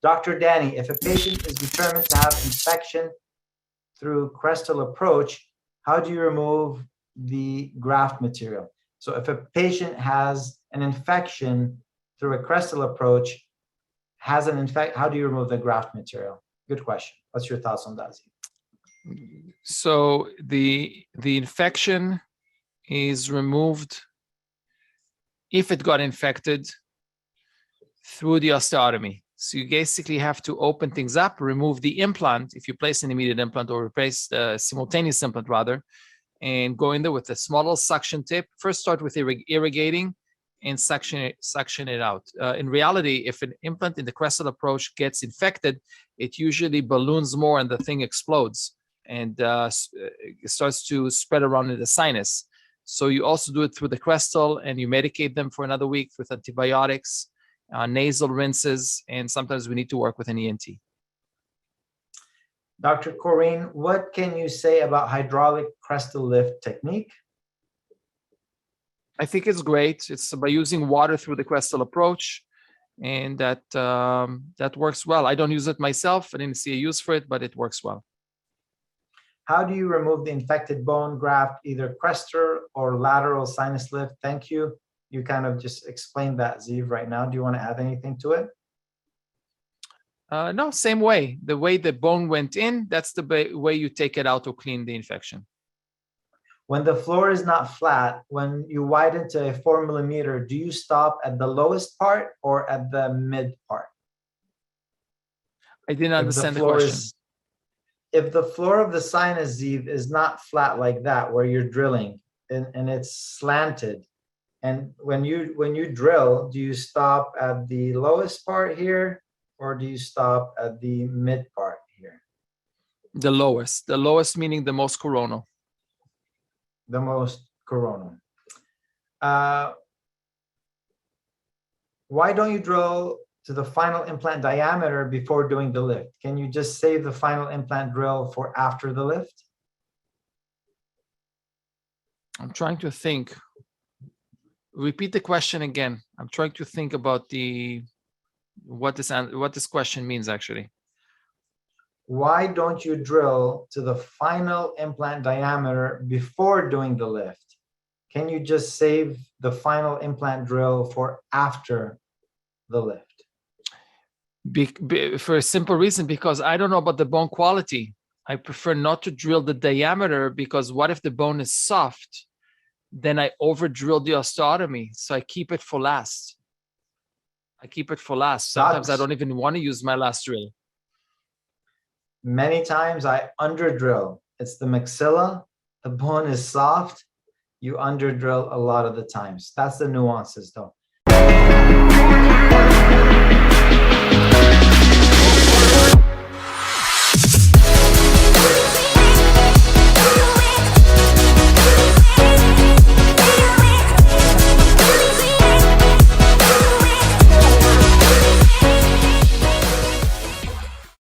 Dr. Danny, if a patient is determined to have infection through crestal approach, how do you remove the graft material? So if a patient has an infection through a crestal approach, how do you remove the graft material? Good question. What's your thoughts on that, Ziv? So the infection is removed if it got infected through the osteotomy. So you basically have to open things up, remove the implant, if you place an immediate implant or replace the simultaneous implant rather, and go in there with a small suction tip. First start with irrigating and suction it out. In reality, if an implant in the crestal approach gets infected, it usually balloons more and the thing explodes and it starts to spread around in the sinus. So you also do it through the crestal and you medicate them for another week with antibiotics, nasal rinses, and sometimes we need to work with an ENT. Dr. Corrine, what can you say about hydraulic crestal lift technique? I think it's great. It's by using water through the crestal approach, and that works well. I don't use it myself. I didn't see a use for it, but it works well. How do you remove the infected bone graft, either crestal or lateral sinus lift? Thank you. You kind of just explained that, Ziv, right now. Do you want to add anything to it? No, same way. The way the bone went in, that's the way you take it out to clean the infection. When the floor is not flat, when you widen to a 4 millimeter, do you stop at the lowest part or at the mid part? I didn't understand the question. If the floor of the sinus, Ziv, is not flat like that, where you're drilling and it's slanted, and when you drill, do you stop at the lowest part here or do you stop at the mid part here? The lowest meaning the most coronal. The most coronal. Why don't you drill to the final implant diameter before doing the lift? Can you just save the final implant drill for after the lift? I'm trying to think. Repeat the question again. I'm trying to think about what this question means actually. Why don't you drill to the final implant diameter before doing the lift? Can you just save the final implant drill for after the lift? For a simple reason, because I don't know about the bone quality. I prefer not to drill the diameter because what if the bone is soft? Then I over drill the osteotomy. So I keep it for last. Sometimes I don't even want to use my last drill. Many times I under drill. It's the maxilla. The bone is soft. You under drill a lot of the times. That's the nuances though.